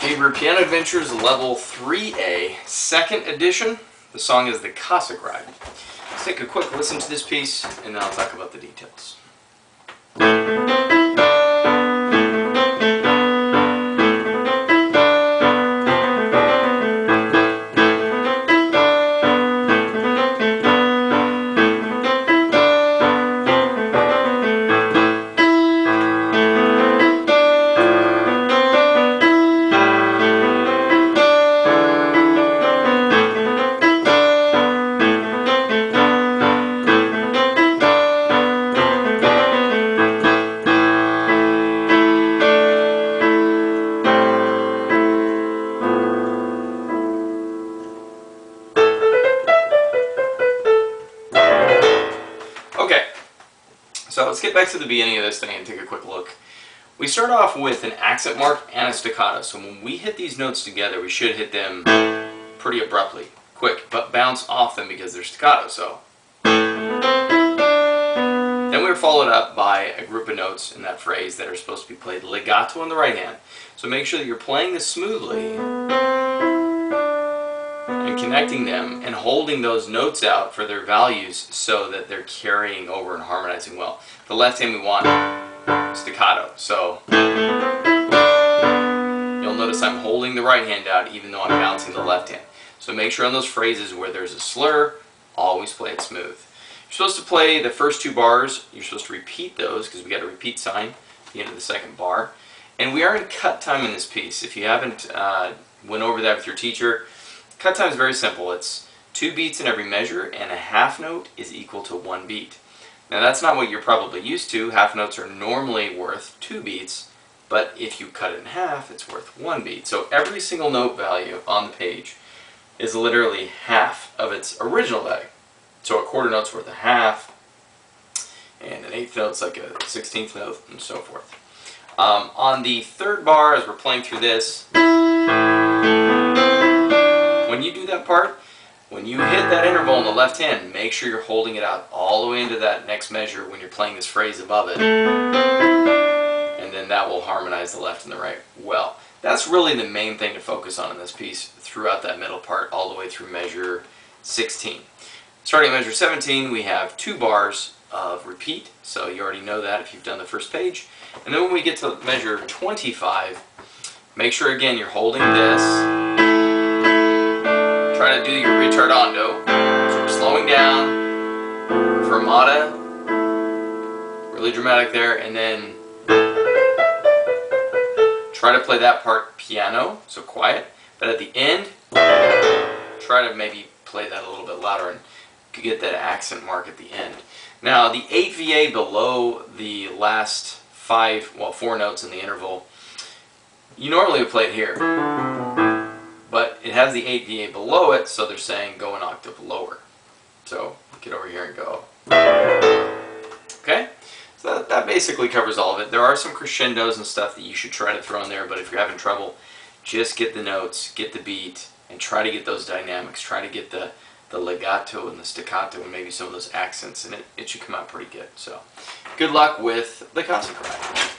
Faber Piano Adventures Level 3A, second edition. The song is the Cossack Ride. Let's take a quick listen to this piece, and then I'll talk about the details. So let's get back to the beginning of this thing and take a quick look. We start off with an accent mark and a staccato. So when we hit these notes together, we should hit them pretty abruptly, quick, but bounce off them because they're staccato. So then we're followed up by a group of notes in that phrase that are supposed to be played legato in the right hand. So make sure that you're playing this smoothly and connecting them and holding those notes out for their values so that they're carrying over and harmonizing well. The left hand we want staccato, so you'll notice I'm holding the right hand out even though I'm bouncing the left hand. So make sure on those phrases where there's a slur, always play it smooth. You're supposed to play the first two bars, you're supposed to repeat those because we got a repeat sign at the end of the second bar. And we are in cut time in this piece. If you haven't went over that with your teacher, cut time is very simple. It's 2 beats in every measure, and a half note is equal to 1 beat. Now that's not what you're probably used to. Half notes are normally worth 2 beats, but if you cut it in half, it's worth 1 beat. So every single note value on the page is literally half of its original value. So a quarter note's worth a half, and an eighth note's like a 16th note, and so forth. On the third bar, as we're playing through this, when you do that part, when you hit that interval in the left hand, make sure you're holding it out all the way into that next measure when you're playing this phrase above it. And then that will harmonize the left and the right well. That's really the main thing to focus on in this piece throughout that middle part all the way through measure 16. Starting at measure 17, we have 2 bars of repeat, so you already know that if you've done the first page. And then when we get to measure 25, make sure again you're holding this. Try to do your ritardando. So we're slowing down, fermata, really dramatic there, and then try to play that part piano, so quiet. But at the end, try to maybe play that a little bit louder and get that accent mark at the end. Now the 8 VA below the last 4 notes in the interval, you normally would play it here. But it has the 8 VA below it, so they're saying go an octave lower. So get over here and go. Okay? So that basically covers all of it. There are some crescendos and stuff that you should try to throw in there, but if you're having trouble, just get the notes, get the beat, and try to get those dynamics. Try to get the legato and the staccato and maybe some of those accents, and it should come out pretty good. So good luck with the Cossack Ride.